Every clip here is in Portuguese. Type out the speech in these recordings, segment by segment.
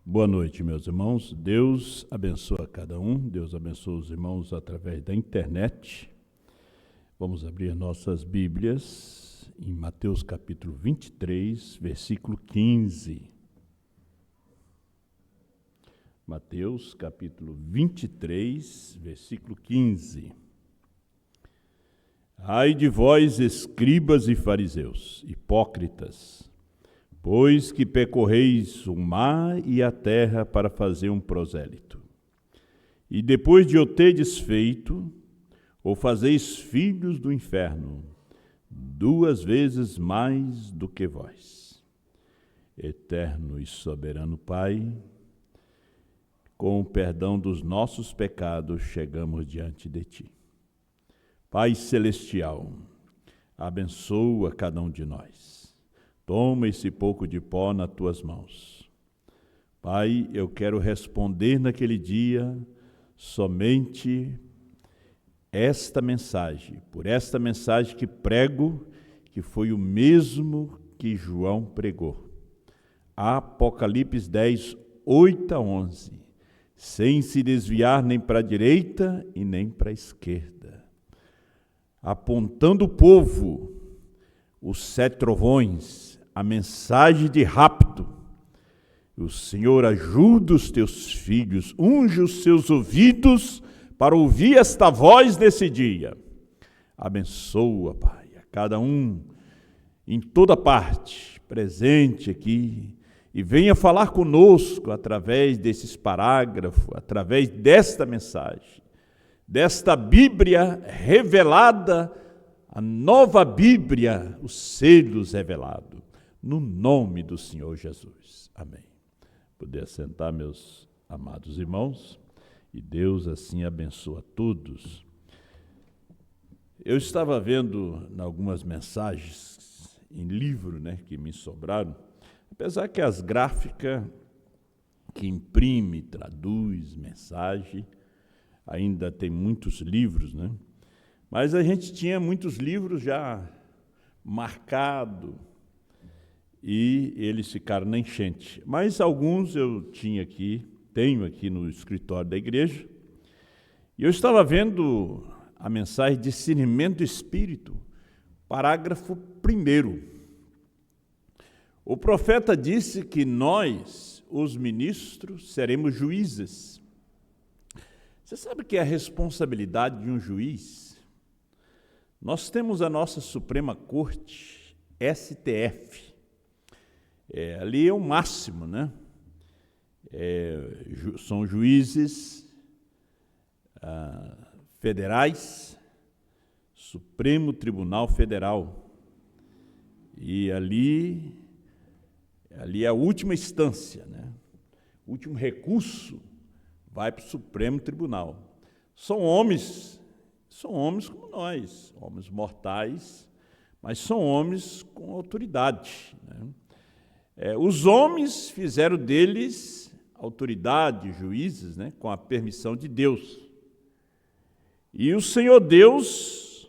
Boa noite, meus irmãos. Deus abençoa cada um. Deus abençoa os irmãos através da internet. Vamos abrir nossas Bíblias em Mateus capítulo 23, versículo 15. Mateus capítulo 23, versículo 15. Ai de vós, escribas e fariseus, hipócritas, pois que percorreis o mar e a terra para fazer um prosélito. E depois de o terdes feito, o fazeis filhos do inferno, 2 vezes mais do que vós. Eterno e soberano Pai, com o perdão dos nossos pecados, chegamos diante de Ti. Pai Celestial, abençoa cada um de nós. Toma esse pouco de pó nas Tuas mãos. Pai, eu quero responder naquele dia somente esta mensagem, por esta mensagem que prego, que foi o mesmo que João pregou. Apocalipse 10, 8 a 11. Sem se desviar nem para a direita e nem para a esquerda. Apontando o povo, os 7 trovões, a mensagem de rapto. O Senhor ajuda os teus filhos, unge os seus ouvidos para ouvir esta voz nesse dia. Abençoa, Pai, a cada um, em toda parte, presente aqui, e venha falar conosco através desses parágrafos, através desta mensagem, desta Bíblia revelada, a nova Bíblia, os selos revelados, no nome do Senhor Jesus. Amém. Poder sentar, meus amados irmãos, e Deus assim abençoa todos. Eu estava vendo em algumas mensagens em livro, que me sobraram, apesar que as gráficas que imprime, traduz mensagem, ainda tem muitos livros, Mas a gente tinha muitos livros já marcados e eles ficaram na enchente. Mas alguns eu tenho aqui no escritório da igreja. E eu estava vendo a mensagem Discernimento do Espírito, parágrafo 1. O profeta disse que nós, os ministros, seremos juízes. Você sabe que é a responsabilidade de um juiz? Nós temos a nossa Suprema Corte, STF. Ali é o máximo, São juízes federais, Supremo Tribunal Federal. E ali é a última instância, O último recurso vai para o Supremo Tribunal. São homens como nós, homens mortais, mas são homens com autoridade, Os homens fizeram deles autoridade, juízes, com a permissão de Deus. E o Senhor Deus,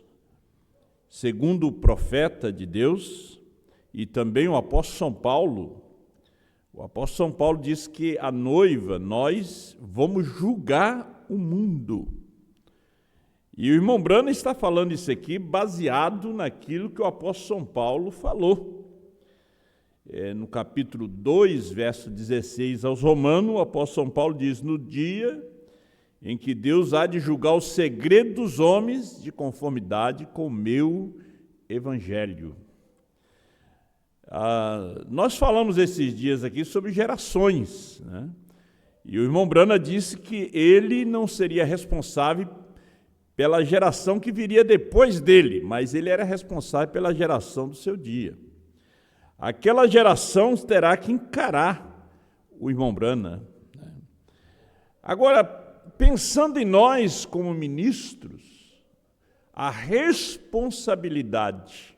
segundo o profeta de Deus, e também o apóstolo São Paulo diz que a noiva, nós vamos julgar o mundo. E o irmão Brana está falando isso aqui baseado naquilo que o apóstolo São Paulo falou. No capítulo 2, verso 16 aos Romanos, o apóstolo São Paulo diz: no dia em que Deus há de julgar o segredo dos homens de conformidade com o meu evangelho. Nós falamos esses dias aqui sobre gerações, E o irmão Brana disse que ele não seria responsável pela geração que viria depois dele, mas ele era responsável pela geração do seu dia. Aquela geração terá que encarar o irmão Brana. Agora, pensando em nós como ministros, a responsabilidade,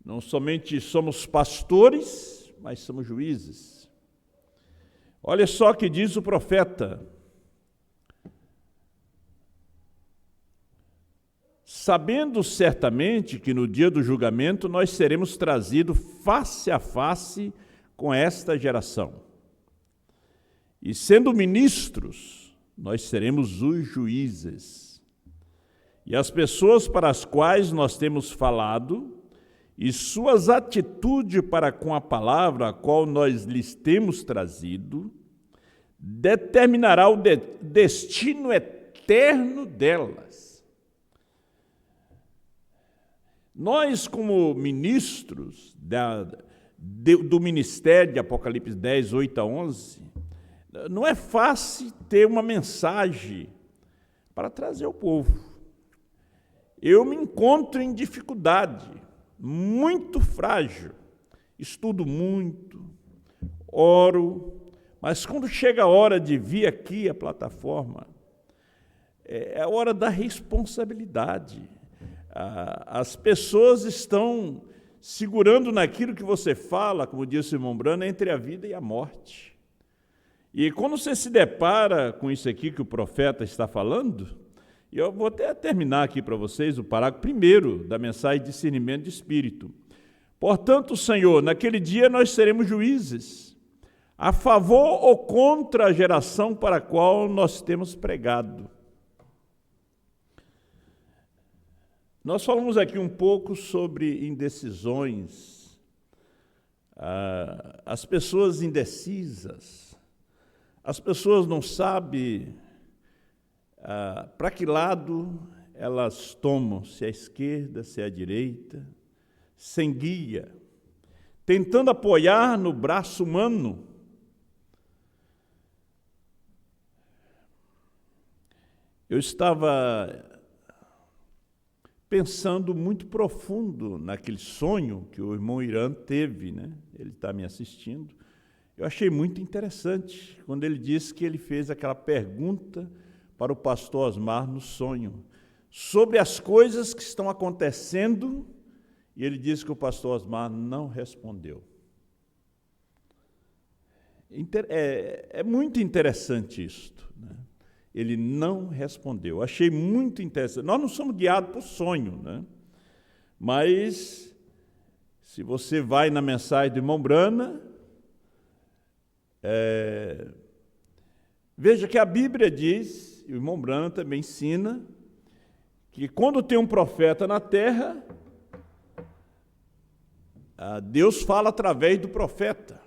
não somente somos pastores, mas somos juízes. Olha só o que diz o profeta: sabendo certamente que no dia do julgamento nós seremos trazidos face a face com esta geração. E sendo ministros, nós seremos os juízes. E as pessoas para as quais nós temos falado e suas atitudes para com a palavra a qual nós lhes temos trazido, determinará o destino eterno delas. Nós, como ministros do ministério de Apocalipse 10, 8 a 11, não é fácil ter uma mensagem para trazer ao povo. Eu me encontro em dificuldade, muito frágil, estudo muito, oro, mas quando chega a hora de vir aqui à plataforma, é a hora da responsabilidade. As pessoas estão segurando naquilo que você fala, como disse o irmão Brana, entre a vida e a morte. E quando você se depara com isso aqui que o profeta está falando, eu vou até terminar aqui para vocês o parágrafo primeiro da mensagem de discernimento de espírito. Portanto, Senhor, naquele dia nós seremos juízes, a favor ou contra a geração para a qual nós temos pregado. Nós falamos aqui um pouco sobre indecisões, as pessoas indecisas, as pessoas não sabem para que lado elas tomam, se é a esquerda, se é a direita, sem guia, tentando apoiar no braço humano. Eu estava pensando muito profundo naquele sonho que o irmão Irã teve, né? Ele está me assistindo. Eu achei muito interessante quando ele disse que ele fez aquela pergunta para o pastor Osmar no sonho, sobre as coisas que estão acontecendo, e ele disse que o pastor Osmar não respondeu. É muito interessante isto, né? Ele não respondeu. Achei muito interessante. Nós não somos guiados por sonho, né? Mas, se você vai na mensagem do irmão Brana, veja que a Bíblia diz, e o irmão Brana também ensina, que quando tem um profeta na terra, Deus fala através do profeta.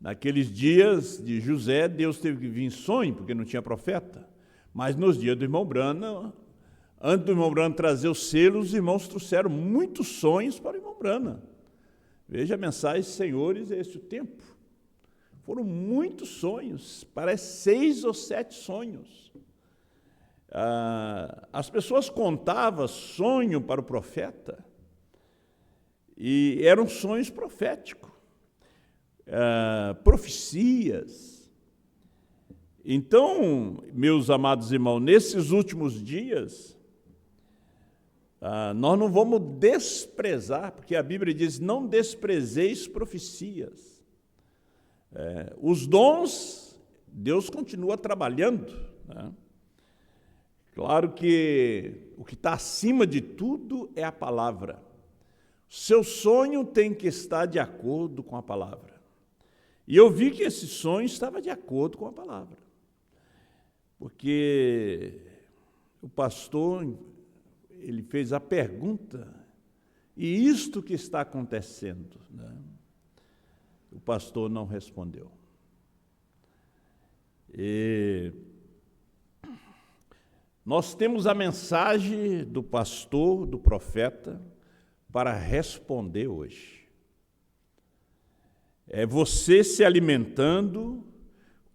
Naqueles dias de José, Deus teve que vir em sonho, porque não tinha profeta. Mas nos dias do irmão Brana, antes do irmão Brana trazer os selos, os irmãos trouxeram muitos sonhos para o irmão Brana. Veja a mensagem, senhores, é este o tempo. Foram muitos sonhos, parece 6 ou 7 sonhos. As pessoas contavam sonho para o profeta, e eram sonhos proféticos. Profecias. Então, meus amados irmãos, nesses últimos dias, nós não vamos desprezar, porque a Bíblia diz, não desprezeis profecias. Os dons, Deus continua trabalhando, né? Claro que o que está acima de tudo é a palavra. Seu sonho tem que estar de acordo com a palavra. E eu vi que esse sonho estava de acordo com a palavra. Porque o pastor, ele fez a pergunta, e isto que está acontecendo, né? O pastor não respondeu. E nós temos a mensagem do pastor, do profeta, para responder hoje. É você se alimentando,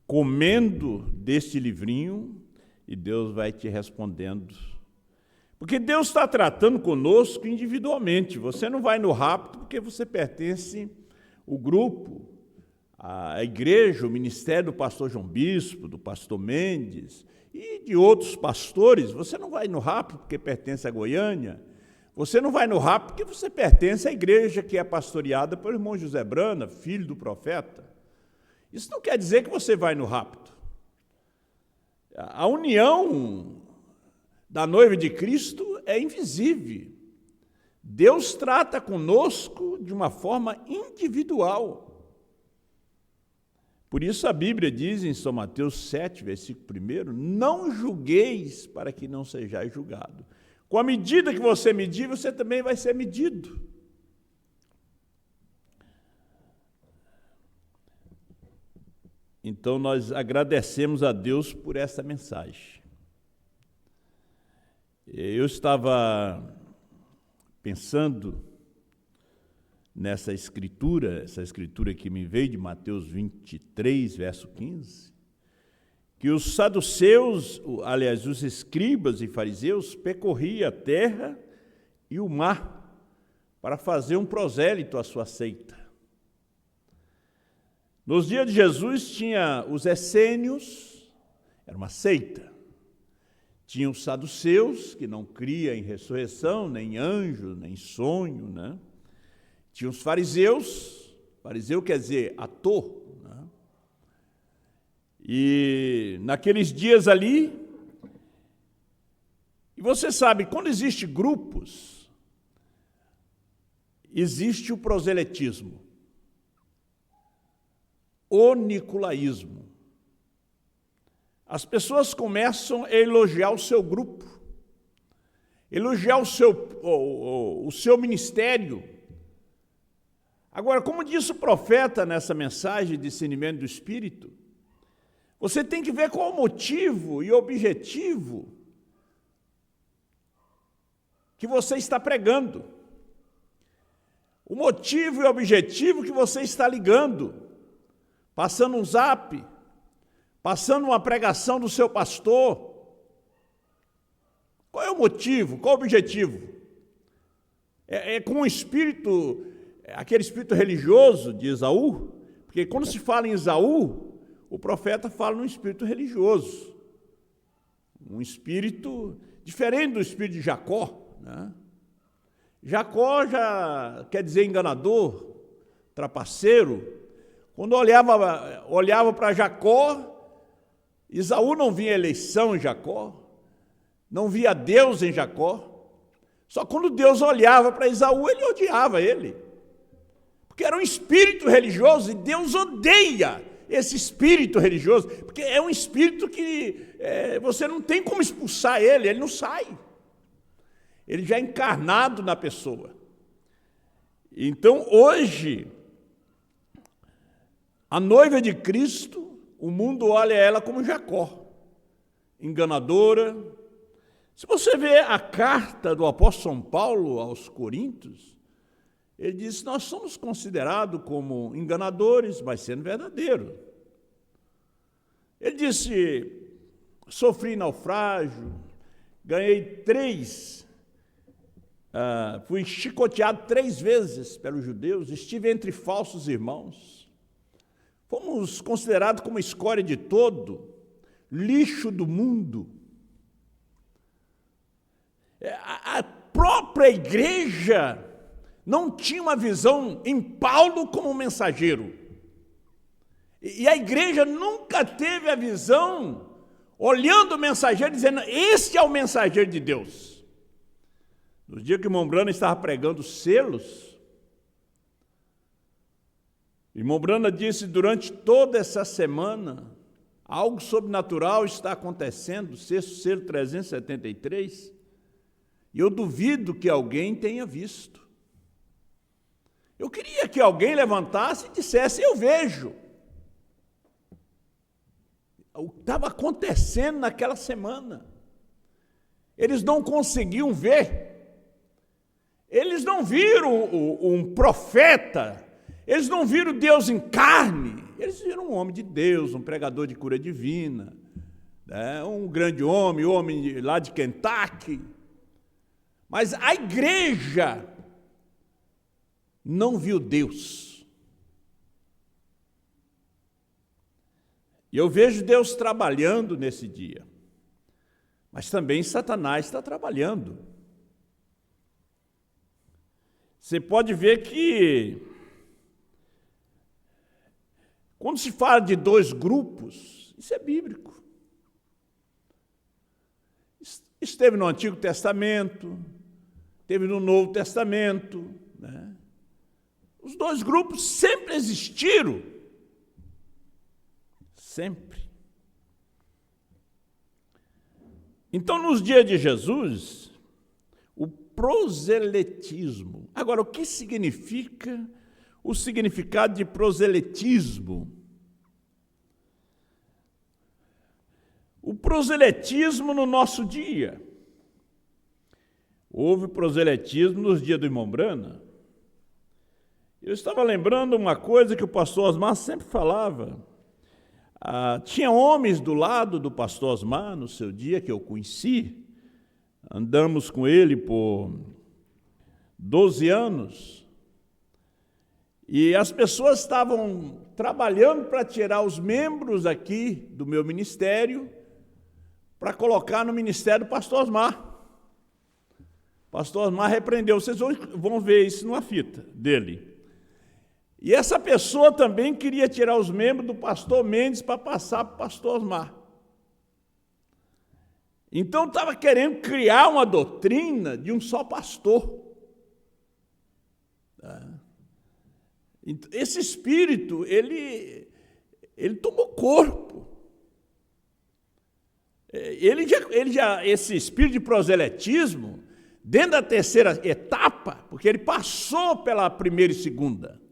comendo deste livrinho, e Deus vai te respondendo. Porque Deus está tratando conosco individualmente. Você não vai no rapto porque você pertence ao grupo, à igreja, o ministério do pastor João Bispo, do pastor Mendes e de outros pastores. Você não vai no rapto porque pertence a Goiânia. Você não vai no rapto porque você pertence à igreja que é pastoreada pelo irmão José Brana, filho do profeta. Isso não quer dizer que você vai no rapto. A união da noiva de Cristo é invisível. Deus trata conosco de uma forma individual. Por isso a Bíblia diz em São Mateus 7, versículo 1, não julgueis para que não sejais julgado. Com a medida que você medir, você também vai ser medido. Então nós agradecemos a Deus por essa mensagem. Eu estava pensando nessa escritura, essa escritura que me veio de Mateus 23, verso 15, que os saduceus, aliás, os escribas e fariseus, percorriam a terra e o mar para fazer um prosélito à sua seita. Nos dias de Jesus tinha os essênios, era uma seita. Tinha os saduceus, que não cria em ressurreição, nem anjo, nem sonho, né? Tinha os fariseus, fariseu quer dizer ator, né? E naqueles dias ali, e você sabe, quando existe grupos, existe o proselitismo, o nicolaísmo. As pessoas começam a elogiar o seu grupo, elogiar o seu ministério. Agora, como disse o profeta nessa mensagem de discernimento do Espírito, você tem que ver qual o motivo e objetivo que você está pregando. O motivo e objetivo que você está ligando, passando um zap, passando uma pregação do seu pastor. Qual é o motivo? Qual é o objetivo? É com o espírito, aquele espírito religioso de Esaú? Porque quando se fala em Esaú, o profeta fala num espírito religioso. Um espírito diferente do espírito de Jacó, né? Jacó já quer dizer enganador, trapaceiro. Quando olhava para Jacó, Esaú não via eleição em Jacó, não via Deus em Jacó. Só quando Deus olhava para Esaú, ele odiava ele. Porque era um espírito religioso e Deus odeia esse espírito religioso, porque é um espírito que você não tem como expulsar ele não sai. Ele já é encarnado na pessoa. Então, hoje, a noiva de Cristo, o mundo olha ela como Jacó, enganadora. Se você vê a carta do apóstolo São Paulo aos Coríntios, ele diz: nós somos considerados como enganadores, mas sendo verdadeiros. Ele disse: sofri naufrágio, ganhei fui chicoteado 3 vezes pelos judeus, estive entre falsos irmãos. Fomos considerados como escória de todo, lixo do mundo. A própria igreja não tinha uma visão em Paulo como um mensageiro. E a igreja nunca teve a visão, olhando o mensageiro, dizendo: este é o mensageiro de Deus. No dia que o irmão Brana estava pregando selos, irmão Brana disse: durante toda essa semana, algo sobrenatural está acontecendo, sexto selo 373, e eu duvido que alguém tenha visto. Eu queria que alguém levantasse e dissesse: eu vejo. O que estava acontecendo naquela semana. Eles não conseguiam ver. Eles não viram um profeta. Eles não viram Deus em carne. Eles viram um homem de Deus, um pregador de cura divina, né? Um grande homem lá de Kentucky. Mas a igreja não viu Deus. E eu vejo Deus trabalhando nesse dia. Mas também Satanás está trabalhando. Você pode ver que, quando se fala de 2 grupos, isso é bíblico. Esteve no Antigo Testamento, esteve no Novo Testamento, né? Os 2 grupos sempre existiram. Sempre. Então, nos dias de Jesus, o proselitismo. Agora, o que significa o significado de proselitismo? O proselitismo no nosso dia. Houve proselitismo nos dias do Irmão Brana. Eu estava lembrando uma coisa que o pastor Osmar sempre falava. Tinha homens do lado do pastor Osmar, no seu dia que eu conheci. Andamos com ele por 12 anos. E as pessoas estavam trabalhando para tirar os membros aqui do meu ministério para colocar no ministério do pastor Osmar. O pastor Osmar repreendeu. Vocês vão ver isso numa fita dele. E essa pessoa também queria tirar os membros do pastor Mendes para passar para o pastor Osmar. Então estava querendo criar uma doutrina de um só pastor. Esse espírito, ele tomou corpo. Esse espírito de proselitismo, dentro da terceira etapa, porque ele passou pela primeira e segunda,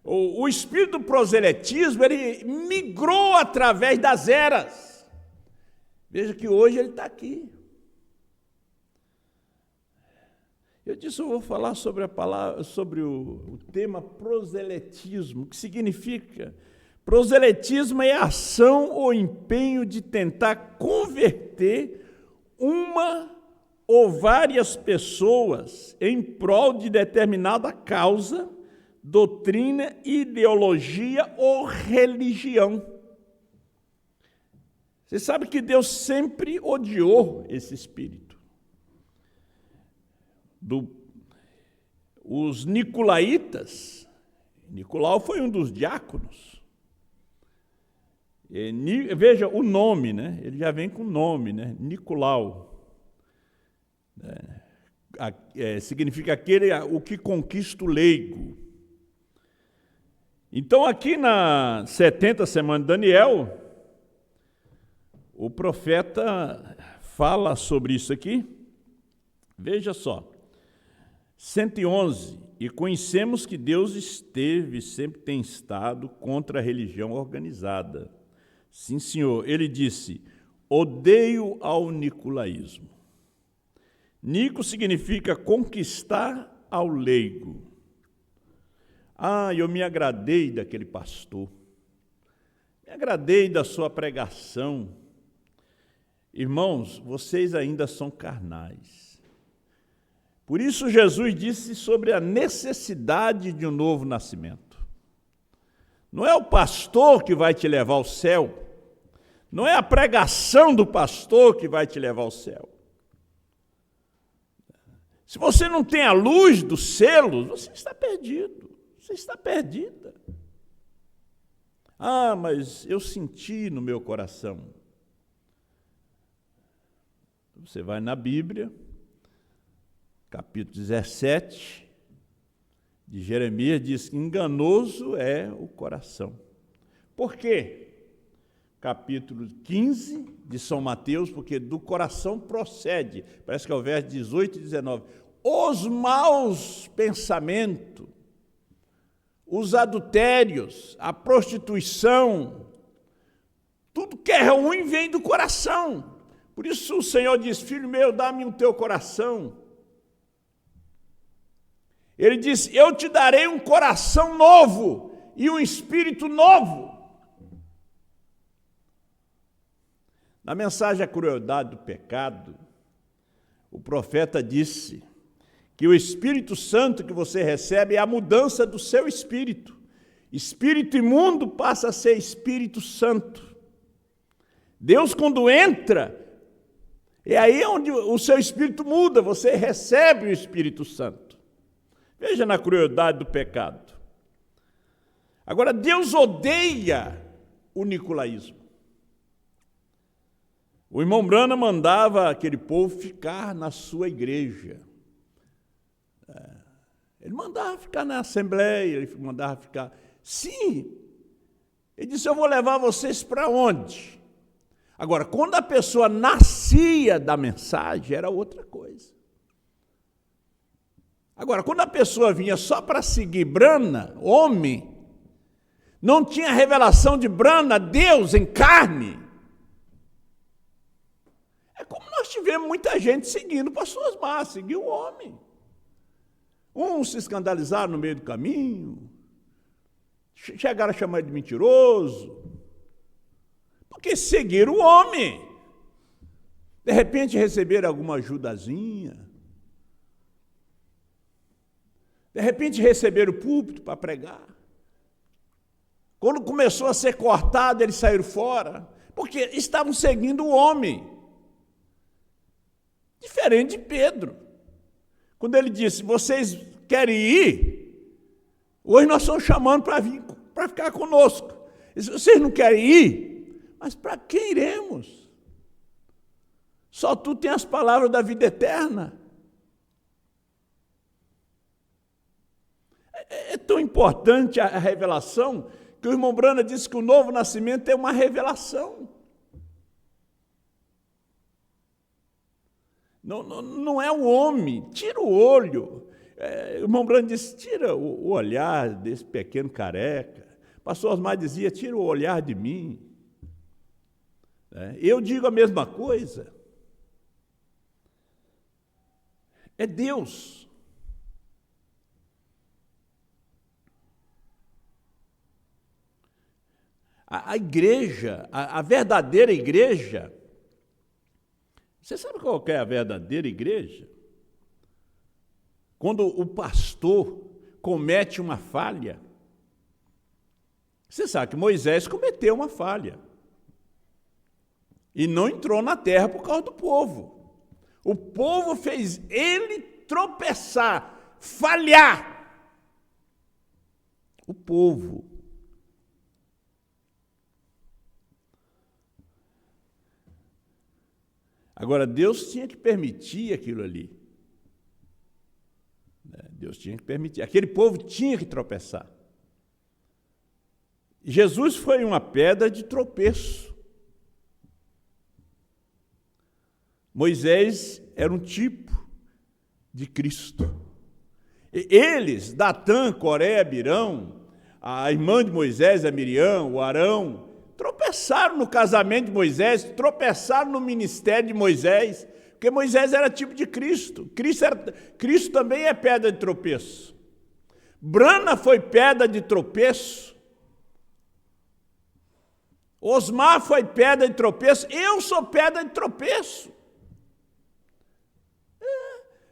o espírito do proselitismo, ele migrou através das eras. Veja que hoje ele está aqui. Eu disse, eu vou falar sobre a palavra, sobre o tema proselitismo. O que significa? Proselitismo é a ação ou empenho de tentar converter uma ou várias pessoas em prol de determinada causa, doutrina, ideologia ou religião. Você sabe que Deus sempre odiou esse espírito. Os nicolaítas, Nicolau foi um dos diáconos. Veja o nome, né? Ele já vem com nome, né? Nicolau. Significa o que conquista o leigo. Então, aqui na 70 semana de Daniel, o profeta fala sobre isso aqui. Veja só, 111, e conhecemos que Deus sempre tem estado contra a religião organizada. Sim, senhor, ele disse, odeio ao nicolaísmo. Nico significa conquistar ao leigo. Eu me agradei daquele pastor, me agradei da sua pregação. Irmãos, vocês ainda são carnais. Por isso Jesus disse sobre a necessidade de um novo nascimento. Não é o pastor que vai te levar ao céu, não é a pregação do pastor que vai te levar ao céu. Se você não tem a luz dos selos, você está perdido, você está perdida. Mas eu senti no meu coração. Você vai na Bíblia, capítulo 17 de Jeremias, diz que enganoso é o coração. Por quê? Capítulo 15 de São Mateus, porque do coração procede, parece que é o verso 18 e 19, os maus pensamentos, os adultérios, a prostituição, tudo que é ruim vem do coração. Por isso o Senhor diz, filho meu, dá-me o teu coração. Ele diz, eu te darei um coração novo e um espírito novo. Na mensagem A Crueldade do Pecado, o profeta disse que o Espírito Santo que você recebe é a mudança do seu espírito. Espírito imundo passa a ser Espírito Santo. Deus, quando entra, é aí onde o seu espírito muda, você recebe o Espírito Santo. Veja na crueldade do pecado. Agora, Deus odeia o nicolaísmo. O irmão Brana mandava aquele povo ficar na sua igreja. Ele mandava ficar na assembleia, ele mandava ficar... Sim, Ele disse, eu vou levar vocês para onde? Agora, quando a pessoa nascia da mensagem, era outra coisa. Agora, quando a pessoa vinha só para seguir Brana, homem, não tinha revelação de Brana, Deus em carne. É como nós tivemos muita gente seguindo pastor Osmar, seguiu o homem. Uns se escandalizaram no meio do caminho, chegaram a chamar ele de mentiroso, porque seguiram o homem. De repente receberam alguma ajudazinha, de repente receberam o púlpito para pregar. Quando começou a ser cortado, eles saíram fora, porque estavam seguindo o homem. Diferente de Pedro. Quando ele disse, vocês querem ir? Hoje nós estamos chamando para vir, para ficar conosco. Vocês não querem ir? Mas para que iremos? Só tu tem as palavras da vida eterna. É tão importante a revelação que o irmão Brana disse que o novo nascimento é uma revelação. Não é o homem, tira o olho. O irmão Brana disse, tira o olhar desse pequeno careca. O pastor Osmar dizia, tira o olhar de mim. Eu digo a mesma coisa. É Deus. A igreja, a verdadeira igreja, você sabe qual é a verdadeira igreja? Quando o pastor comete uma falha, você sabe que Moisés cometeu uma falha e não entrou na terra por causa do povo. O povo fez ele tropeçar, falhar. O povo. Agora, Deus tinha que permitir aquilo ali. Deus tinha que permitir. Aquele povo tinha que tropeçar. Jesus foi uma pedra de tropeço. Moisés era um tipo de Cristo. Eles, Datã, Coré, Abirão, a irmã de Moisés, a Miriam, o Arão, tropeçaram no casamento de Moisés, tropeçaram no ministério de Moisés, porque Moisés era tipo de Cristo. Cristo também é pedra de tropeço. Brana foi pedra de tropeço. Osmar foi pedra de tropeço. Eu sou pedra de tropeço.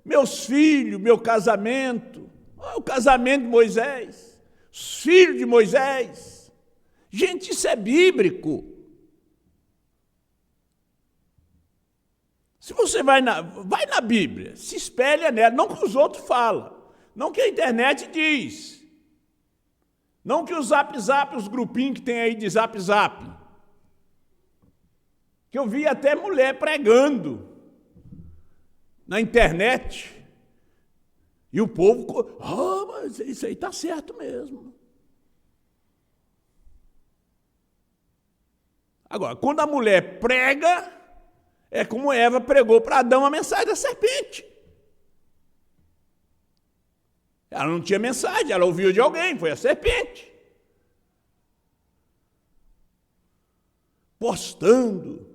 Meus filhos, meu casamento, o casamento de Moisés, os filhos de Moisés. Gente, isso é bíblico. Se você vai na Bíblia, se espelha nela, não que os outros falam, não que a internet diz, não que o Zap, os grupinhos que tem aí de Zap, que eu vi até mulher pregando na internet, e o povo, mas isso aí está certo mesmo. Agora, quando a mulher prega, é como Eva pregou para Adão a mensagem da serpente. Ela não tinha mensagem, ela ouviu de alguém, foi a serpente. Postando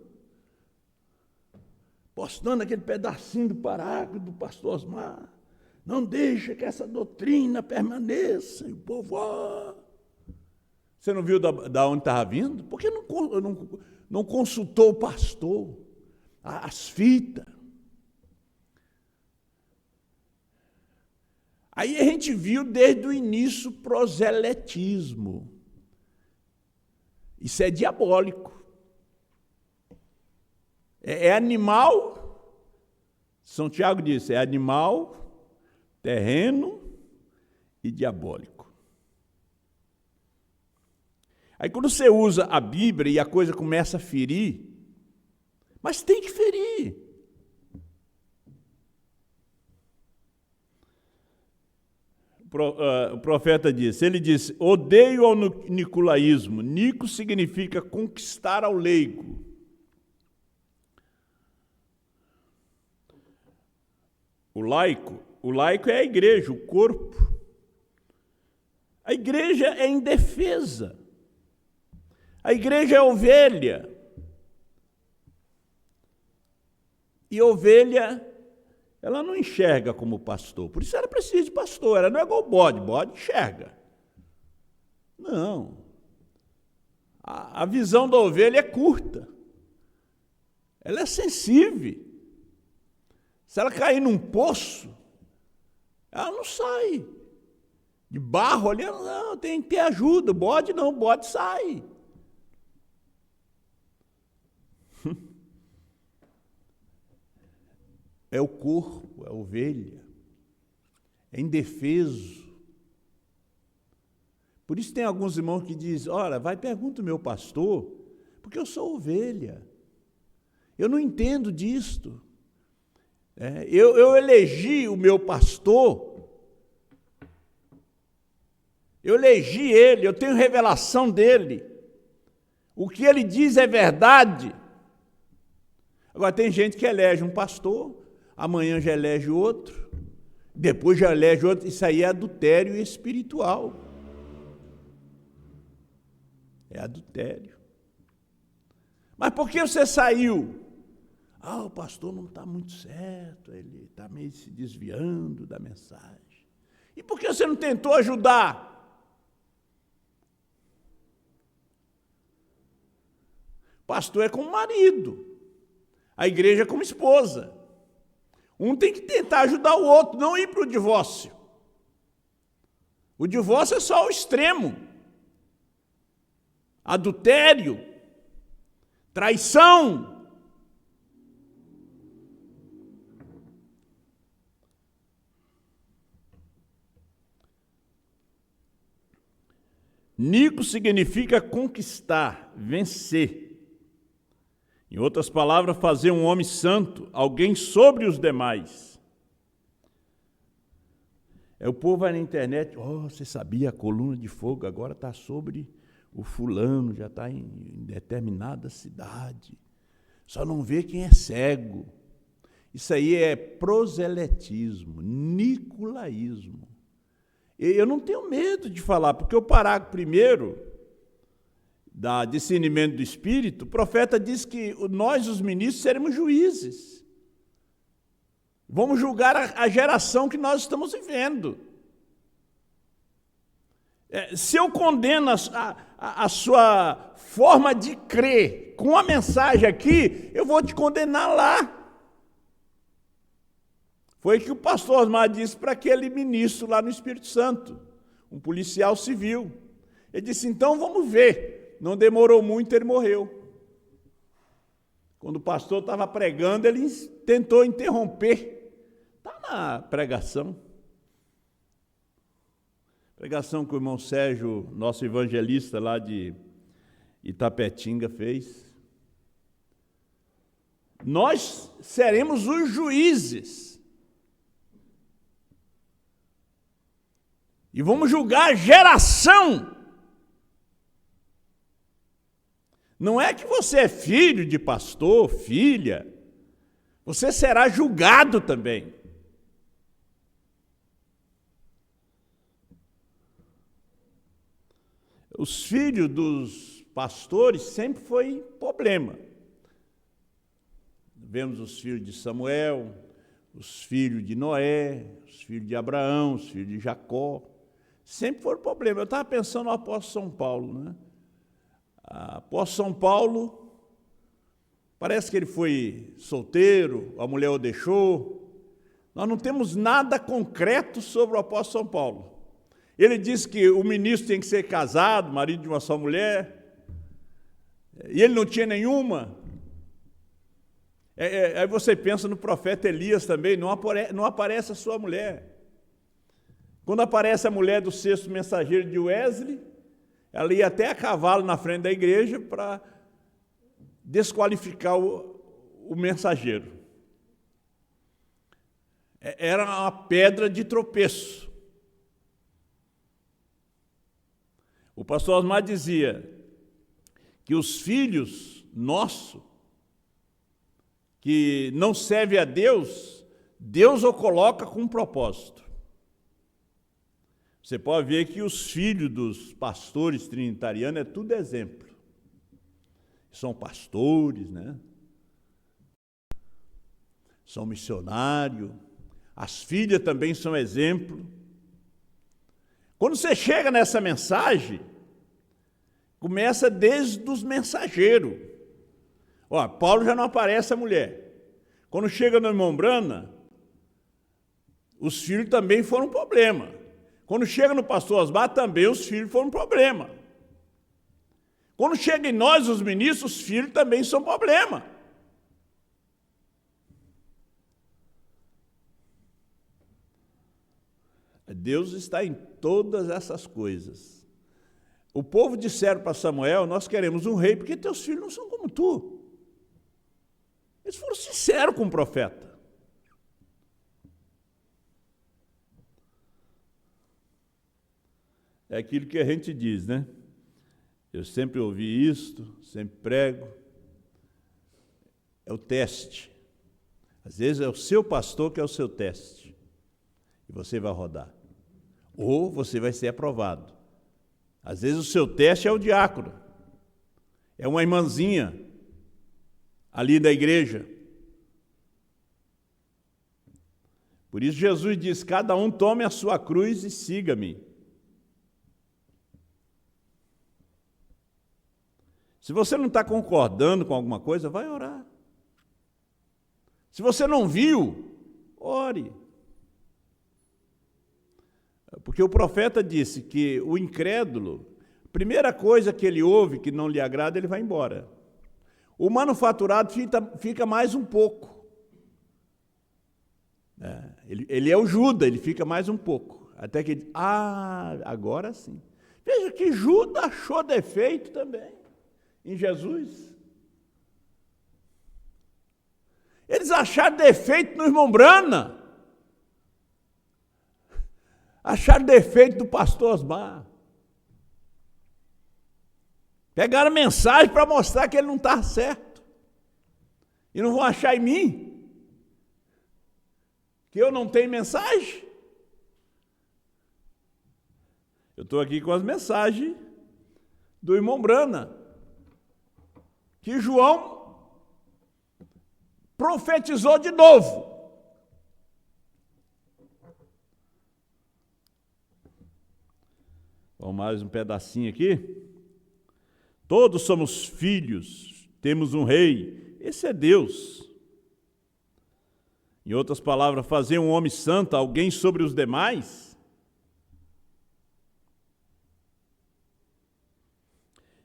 aquele pedacinho do parágrafo do pastor Osmar. Não deixa que essa doutrina permaneça. E o povo, Você não viu da onde estava vindo? Por que não consultou o pastor? As fitas. Aí a gente viu desde o início proselitismo. Isso é diabólico. É animal, São Tiago disse, é animal, terreno e diabólico. Aí quando você usa a Bíblia e a coisa começa a ferir, mas tem que ferir. O profeta disse, ele disse, odeio ao nicolaísmo. Nico significa conquistar ao leigo. O laico é a igreja, o corpo. A igreja é indefesa. A igreja é ovelha. E ovelha, ela não enxerga como pastor. Por isso ela precisa de pastor. Ela não é igual bode. Bode enxerga. Não. A visão da ovelha é curta. Ela é sensível. Se ela cair num poço, ela não sai. De barro ali, não, tem que ter ajuda. Bode não, bode sai. É o corpo, é a ovelha. É indefeso. Por isso tem alguns irmãos que dizem, olha, vai pergunta o meu pastor, porque eu sou ovelha. Eu não entendo disto. Eu elegi o meu pastor, eu elegi ele, eu tenho revelação dele. O que ele diz é verdade. Agora, tem gente que elege um pastor, amanhã já elege outro, depois já elege outro. Isso aí é adultério espiritual. É adultério. Mas por que você saiu? O pastor não está muito certo, ele está meio se desviando da mensagem. E por que você não tentou ajudar? Pastor é como marido, a igreja é como esposa. Um tem que tentar ajudar o outro, não ir para o divórcio. O divórcio é só o extremo. Adultério, traição. Nico significa conquistar, vencer. Em outras palavras, fazer um homem santo, alguém sobre os demais. O povo vai na internet, você sabia, a coluna de fogo agora está sobre o fulano, já está em determinada cidade. Só não vê quem é cego. Isso aí é proselitismo, nicolaísmo. Eu não tenho medo de falar, porque o parágrafo primeiro da discernimento do Espírito, o profeta diz que nós, os ministros, seremos juízes. Vamos julgar a geração que nós estamos vivendo. Se eu condeno a sua forma de crer com a mensagem aqui, eu vou te condenar lá. Foi o que o pastor Osmar disse para aquele ministro lá no Espírito Santo, um policial civil. Ele disse, então vamos ver. Não demorou muito, ele morreu. Quando o pastor estava pregando, ele tentou interromper. Está na pregação. Pregação que o irmão Sérgio, nosso evangelista lá de Itapetinga, fez. Nós seremos os juízes. E vamos julgar a geração. Não é que você é filho de pastor, filha. Você será julgado também. Os filhos dos pastores sempre foi problema. Vemos os filhos de Samuel, os filhos de Noé, os filhos de Abraão, os filhos de Jacó. Sempre foram problema. Eu estava pensando no apóstolo São Paulo, né? Apóstolo São Paulo, parece que ele foi solteiro, a mulher o deixou. Nós não temos nada concreto sobre o apóstolo São Paulo. Ele disse que o ministro tem que ser casado, marido de uma só mulher, e ele não tinha nenhuma. Aí você pensa no profeta Elias também, não aparece a sua mulher. Quando aparece a mulher do sexto mensageiro de Wesley, ela ia até a cavalo na frente da igreja para desqualificar o mensageiro. Era uma pedra de tropeço. O pastor Osmar dizia que os filhos nossos, que não servem a Deus, Deus o coloca com um propósito. Você pode ver que os filhos dos pastores trinitarianos é tudo exemplo. São pastores, né? São missionários. As filhas também são exemplo. Quando você chega nessa mensagem, começa desde os mensageiros. Ó, Paulo já não aparece a mulher. Quando chega no irmão Brana, os filhos também foram um problema. Quando chega no pastor Osmar, também os filhos foram um problema. Quando chega em nós, os ministros, os filhos também são problema. Deus está em todas essas coisas. O povo disseram para Samuel, nós queremos um rei, porque teus filhos não são como tu. Eles foram sinceros com o profeta. É aquilo que a gente diz, né? Eu sempre ouvi isto, sempre prego. É o teste. Às vezes é o seu pastor que é o seu teste. E você vai rodar. Ou você vai ser aprovado. Às vezes o seu teste é o diácono. É uma irmãzinha ali da igreja. Por isso Jesus diz, cada um tome a sua cruz e siga-me. Se você não está concordando com alguma coisa, vai orar. Se você não viu, ore. Porque o profeta disse que o incrédulo, a primeira coisa que ele ouve que não lhe agrada, ele vai embora. O manufaturado fica mais um pouco. Ele é o Judas, ele fica mais um pouco. Até que ele diz, agora sim. Veja que Judas achou defeito também em Jesus. Eles acharam defeito no irmão Brana. Acharam defeito do pastor Osmar. Pegaram mensagem para mostrar que ele não está certo. E não vão achar em mim que eu não tenho mensagem. Eu estou aqui com as mensagens do irmão Brana, que João profetizou de novo. Vamos mais um pedacinho aqui. Todos somos filhos, temos um rei, esse é Deus. Em outras palavras, fazer um homem santo, alguém sobre os demais.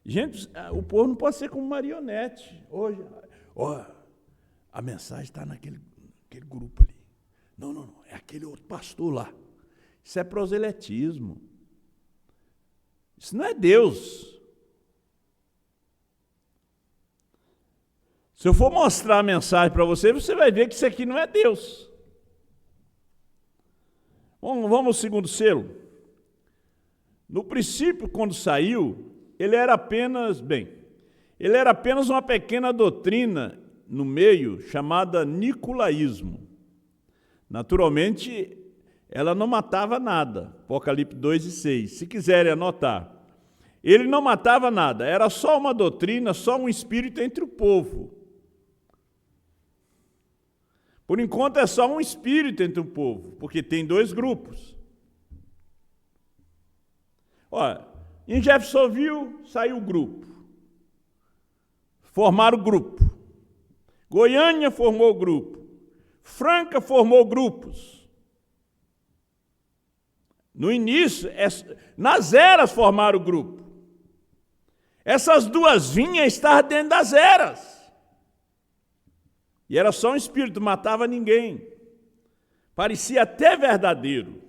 Gente, o povo não pode ser como marionete. Hoje, a mensagem está naquele grupo ali. Não, é aquele outro pastor lá. Isso é proselitismo. Isso não é Deus. Se eu for mostrar a mensagem para você, você vai ver que isso aqui não é Deus. Vamos ao segundo selo. No princípio, quando saiu, ele era apenas uma pequena doutrina no meio chamada nicolaísmo. Naturalmente, ela não matava nada. Apocalipse 2:6. Se quiserem anotar. Ele não matava nada, era só uma doutrina, só um espírito entre o povo. Por enquanto é só um espírito entre o povo, porque tem dois grupos. Olha, em Jeffersonville saiu o grupo. Formaram o grupo. Goiânia formou o grupo. Franca formou grupos. No início, nas eras formaram o grupo. Essas duas vinhas estavam dentro das eras. E era só um espírito, matava ninguém. Parecia até verdadeiro.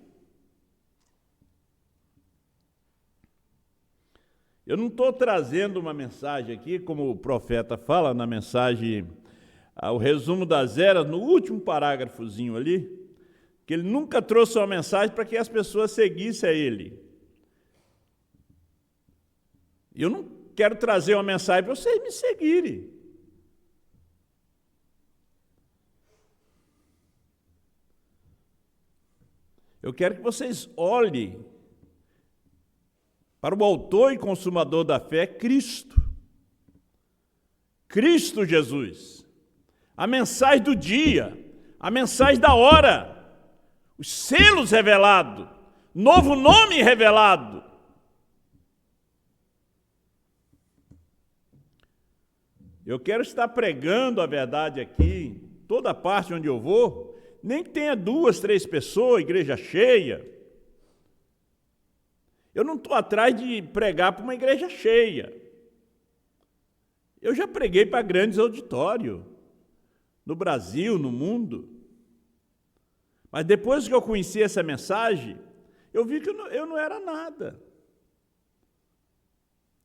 Eu não estou trazendo uma mensagem aqui, como o profeta fala na mensagem, o resumo das eras, no último parágrafozinho ali, que ele nunca trouxe uma mensagem para que as pessoas seguissem a ele. Eu não quero trazer uma mensagem para vocês me seguirem. Eu quero que vocês olhem para o autor e consumador da fé, Cristo. Cristo Jesus. A mensagem do dia, a mensagem da hora, os selos revelados, novo nome revelado. Eu quero estar pregando a verdade aqui, toda parte onde eu vou, nem que tenha 2, 3 pessoas, igreja cheia. Eu não estou atrás de pregar para uma igreja cheia. Eu já preguei para grandes auditórios, no Brasil, no mundo. Mas depois que eu conheci essa mensagem, eu vi que eu não era nada.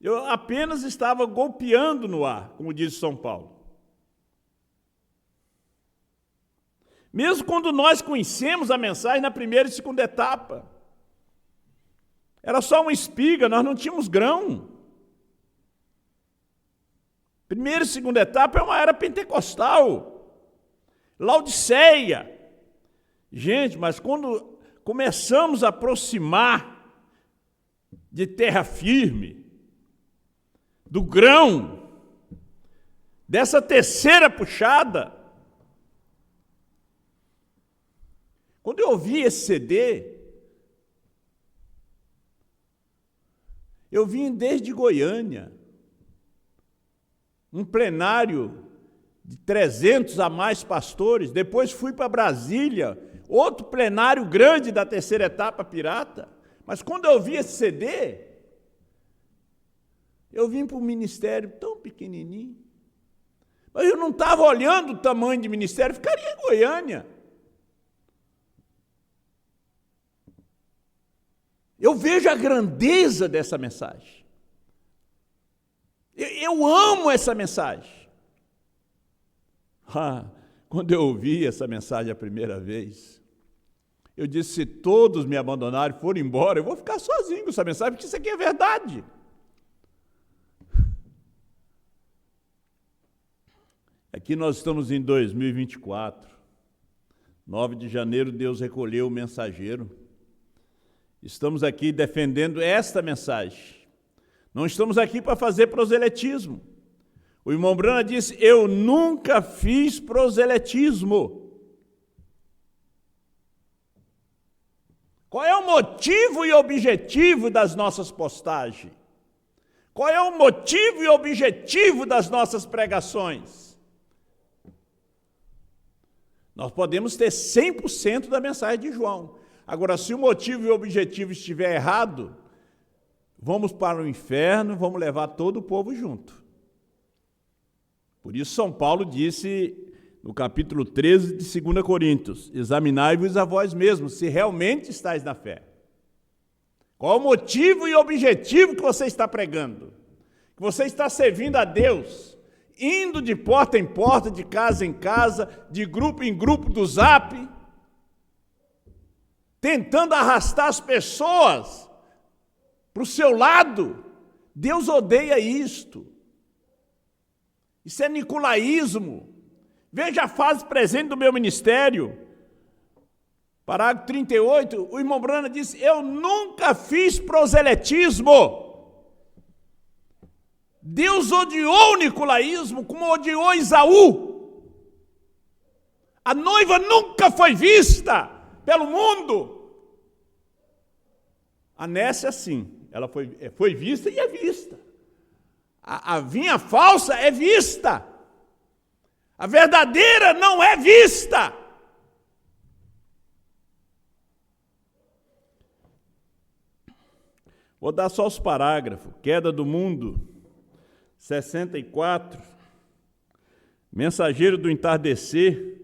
Eu apenas estava golpeando no ar, como diz São Paulo. Mesmo quando nós conhecemos a mensagem na primeira e segunda etapa, era só uma espiga, nós não tínhamos grão. Primeira e segunda etapa é uma era pentecostal, Laodiceia. Gente, mas quando começamos a aproximar de terra firme, do grão, dessa terceira puxada, quando eu ouvi esse CD, eu vim desde Goiânia, um plenário de 300 a mais pastores, depois fui para Brasília, outro plenário grande da terceira etapa pirata, mas quando eu vi esse CD, eu vim para um ministério tão pequenininho, mas eu não estava olhando o tamanho de ministério, ficaria em Goiânia. Eu vejo a grandeza dessa mensagem. Eu amo essa mensagem. Quando eu ouvi essa mensagem a primeira vez, eu disse, se todos me abandonarem e forem embora, eu vou ficar sozinho com essa mensagem, porque isso aqui é verdade. Aqui nós estamos em 2024. 9 de janeiro, Deus recolheu o mensageiro. Estamos aqui defendendo esta mensagem. Não estamos aqui para fazer proselitismo. O irmão Brana disse, eu nunca fiz proselitismo. Qual é o motivo e objetivo das nossas postagens? Qual é o motivo e objetivo das nossas pregações? Nós podemos ter 100% da mensagem de João. Agora, se o motivo e o objetivo estiver errado, vamos para o inferno, vamos levar todo o povo junto. Por isso São Paulo disse no capítulo 13 de 2 Coríntios, examinai-vos a vós mesmos, se realmente estáis na fé. Qual é o motivo e objetivo que você está pregando? Que você está servindo a Deus, indo de porta em porta, de casa em casa, de grupo em grupo do Zap, tentando arrastar as pessoas para o seu lado. Deus odeia isto. Isso é nicolaísmo. Veja a fase presente do meu ministério. Parágrafo 38, o irmão Brana disse, eu nunca fiz proselitismo. Deus odiou o nicolaísmo como odiou Esaú. A noiva nunca foi vista pelo mundo. A Nécia, sim, ela foi vista e é vista. A vinha falsa é vista. A verdadeira não é vista. Vou dar só os parágrafos. Queda do mundo, 64. Mensageiro do entardecer,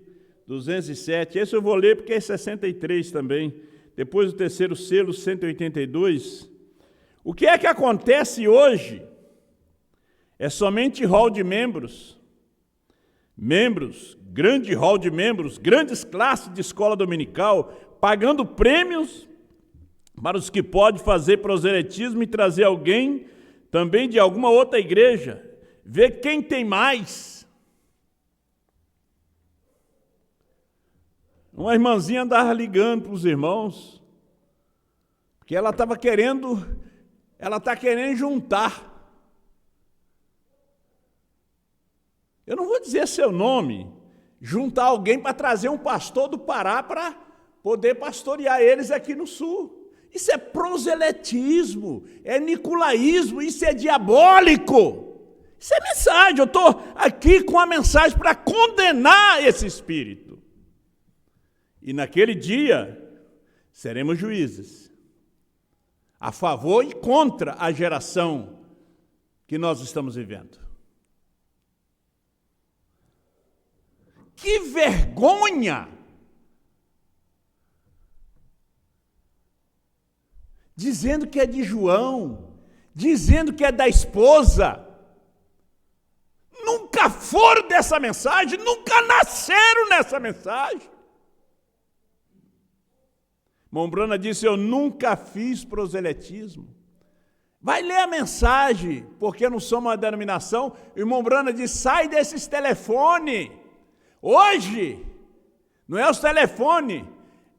207. Esse eu vou ler porque é 63 também. Depois o terceiro selo, 182. O que é que acontece hoje? É somente hall de membros. Membros, grande hall de membros, grandes classes de escola dominical, pagando prêmios para os que podem fazer proselitismo e trazer alguém também de alguma outra igreja, vê quem tem mais. Uma irmãzinha andava ligando para os irmãos, porque ela está querendo juntar. Eu não vou dizer seu nome, juntar alguém para trazer um pastor do Pará para poder pastorear eles aqui no sul. Isso é proselitismo, é nicolaísmo, isso é diabólico. Isso é mensagem, eu estou aqui com a mensagem para condenar esse espírito. E naquele dia, seremos juízes, a favor e contra a geração que nós estamos vivendo. Que vergonha! Dizendo que é de João, dizendo que é da esposa. Nunca foram dessa mensagem, nunca nasceram nessa mensagem. Mombrana disse, eu nunca fiz proselitismo. Vai ler a mensagem, porque não somos uma denominação. E Mombrana disse, sai desses telefones. Hoje, não é os telefones,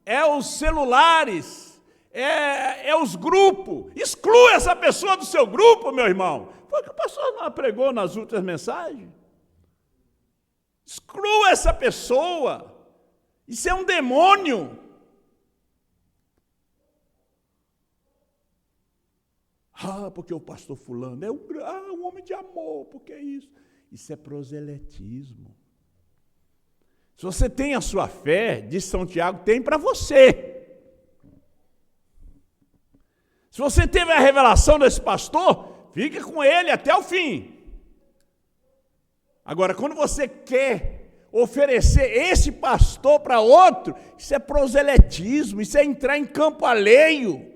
é os celulares, é os grupos. Exclua essa pessoa do seu grupo, meu irmão. Foi o que o pastor não pregou nas outras mensagens. Exclua essa pessoa. Isso é um demônio. Porque o pastor fulano é um homem de amor, porque é isso? Isso é proselitismo. Se você tem a sua fé, diz São Tiago, tem para você. Se você teve a revelação desse pastor, fica com ele até o fim. Agora, quando você quer oferecer esse pastor para outro, isso é proselitismo, isso é entrar em campo alheio.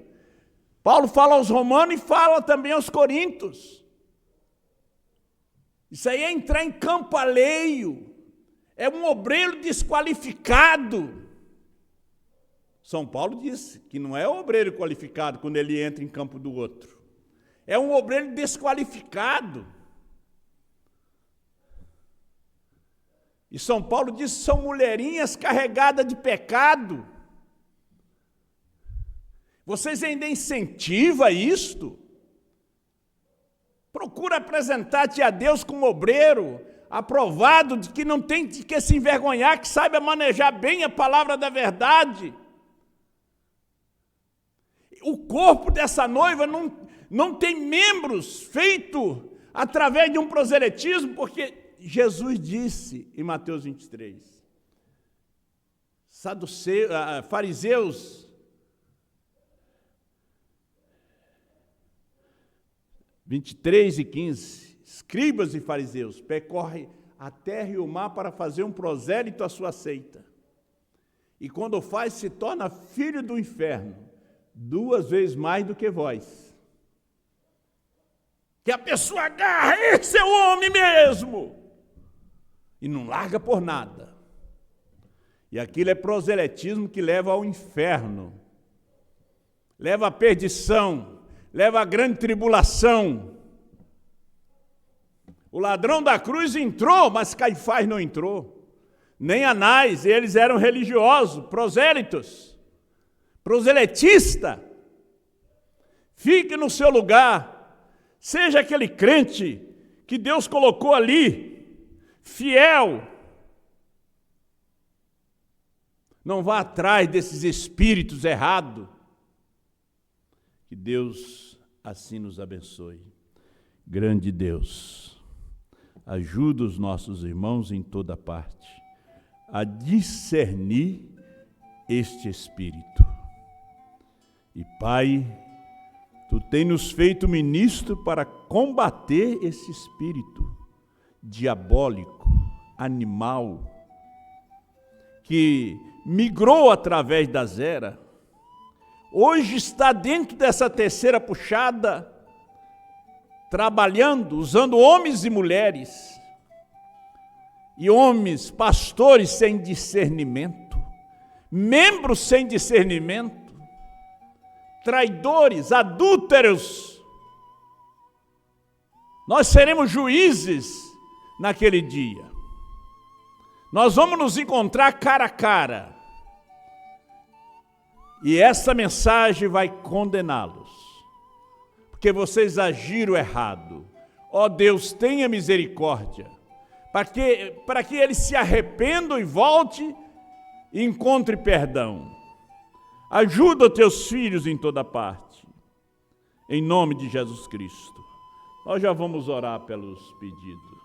Paulo fala aos romanos e fala também aos coríntios. Isso aí é entrar em campo alheio. É um obreiro desqualificado. São Paulo disse que não é obreiro qualificado quando ele entra em campo do outro. É um obreiro desqualificado. E São Paulo disse que são mulherinhas carregadas de pecado. Vocês ainda incentivam isto? Procura apresentar-te a Deus como obreiro, aprovado, de que não tem de que se envergonhar, que saiba manejar bem a palavra da verdade. O corpo dessa noiva não tem membros feitos através de um proselitismo, porque Jesus disse em Mateus 23, fariseus, 23 e 15, escribas e fariseus, percorre a terra e o mar para fazer um prosélito à sua seita. E quando faz, se torna filho do inferno, 2 vezes mais do que vós. Que a pessoa agarra, esse é o homem mesmo, e não larga por nada. E aquilo é proselitismo que leva ao inferno, leva à perdição, leva à grande tribulação. O ladrão da cruz entrou, mas Caifás não entrou. Nem Anás, eles eram religiosos, prosélitos, proselitista. Fique no seu lugar, seja aquele crente que Deus colocou ali, fiel. Não vá atrás desses espíritos errados. Que Deus assim nos abençoe. Grande Deus, ajuda os nossos irmãos em toda parte a discernir este espírito. E Pai, Tu tens nos feito ministro para combater esse espírito diabólico, animal, que migrou através das eras. Hoje está dentro dessa terceira puxada, trabalhando, usando homens e mulheres, e homens, pastores sem discernimento, membros sem discernimento, traidores, adúlteros, Nós seremos juízes naquele dia. Nós vamos nos encontrar cara a cara. E essa mensagem vai condená-los, porque vocês agiram errado. Ó Deus, tenha misericórdia, para que eles se arrependam e volte e encontre perdão. Ajuda os teus filhos em toda parte, em nome de Jesus Cristo. Nós já vamos orar pelos pedidos.